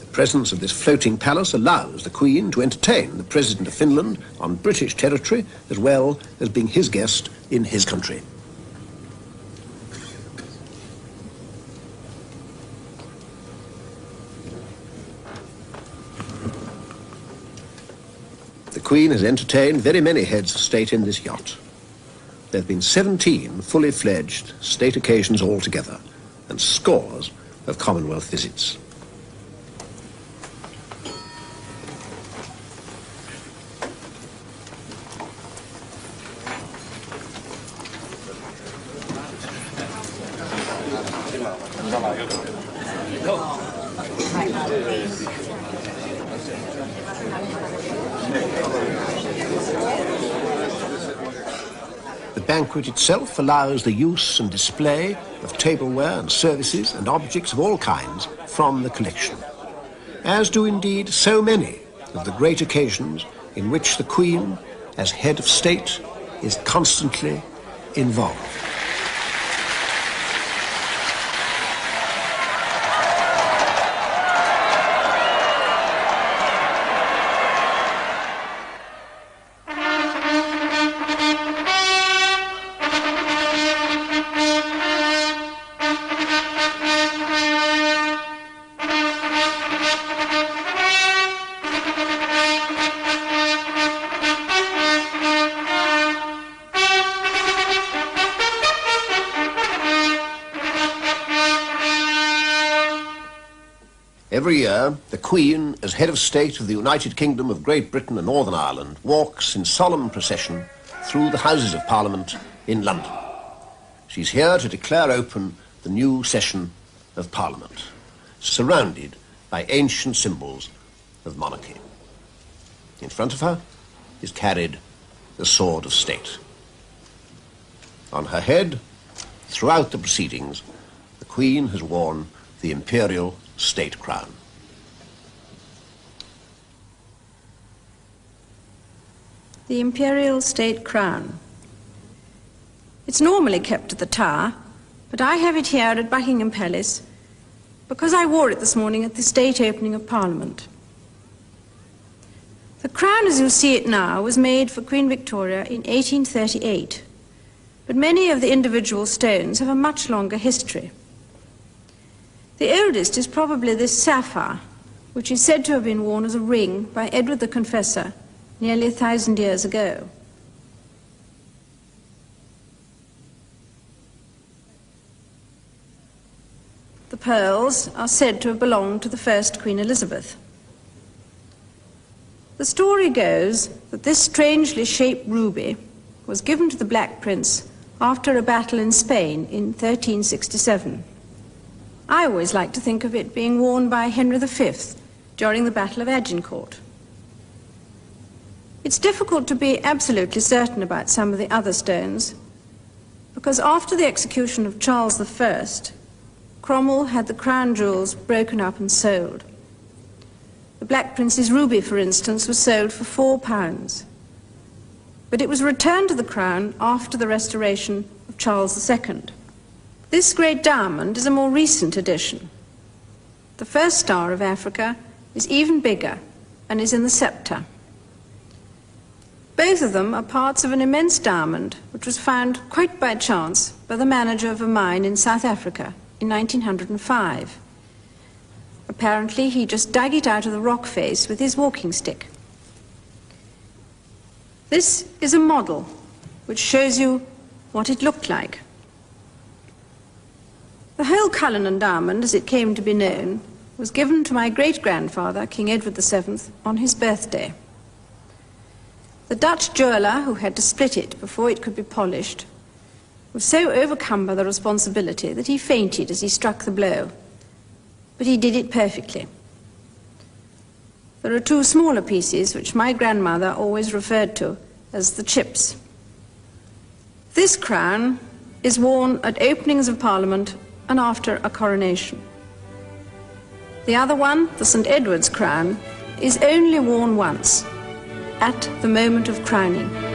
presence of this floating palace allows the Queen to entertain the President of Finland on British territory as well as being his guest in his country. The Queen has entertained very many heads of state in this yacht. There have been 17 fully fledged state occasions altogether and scores of Commonwealth visits. The banquet itself allows the use and display of tableware and services and objects of all kinds from the collection, as do indeed so many of the great occasions in which the Queen, as head of state, is constantly involved. Every year, the Queen, as head of state of the United Kingdom of Great Britain and Northern Ireland, walks in solemn procession through the Houses of Parliament in London. She's here to declare open the new session of Parliament, surrounded by ancient symbols of monarchy. In front of her is carried the sword of state. On her head, throughout the proceedings, the Queen has worn the Imperial State Crown. The Imperial State Crown. It's normally kept at the Tower, but I have it here at Buckingham Palace because I wore it this morning at the state opening of Parliament. The crown as you see it now was made for Queen Victoria in 1838, but many of the individual stones have a much longer history. The oldest is probably this sapphire, which is said to have been worn as a ring by Edward the Confessor nearly 1,000 years ago. The pearls are said to have belonged to the first Queen Elizabeth. The story goes that this strangely shaped ruby was given to the Black Prince after a battle in Spain in 1367. I always like to think of it being worn by Henry V during the Battle of Agincourt. It's difficult to be absolutely certain about some of the other stones, because after the execution of Charles I, Cromwell had the crown jewels broken up and sold. The Black Prince's ruby, for instance, was sold for £4, but it was returned to the crown after the restoration of Charles II. This great diamond is a more recent addition. The first star of Africa is even bigger and is in the scepter. Both of them are parts of an immense diamond which was found quite by chance by the manager of a mine in South Africa in 1905. Apparently he just dug it out of the rock face with his walking stick. This is a model which shows you what it looked like. The whole Cullinan diamond, as it came to be known, was given to my great-grandfather, King Edward VII, on his birthday. The Dutch jeweller, who had to split it before it could be polished, was so overcome by the responsibility that he fainted as he struck the blow. But he did it perfectly. There are two smaller pieces which my grandmother always referred to as the chips. This crown is worn at openings of Parliament and after a coronation. The other one, the St. Edward's crown, is only worn once, at the moment of crowning.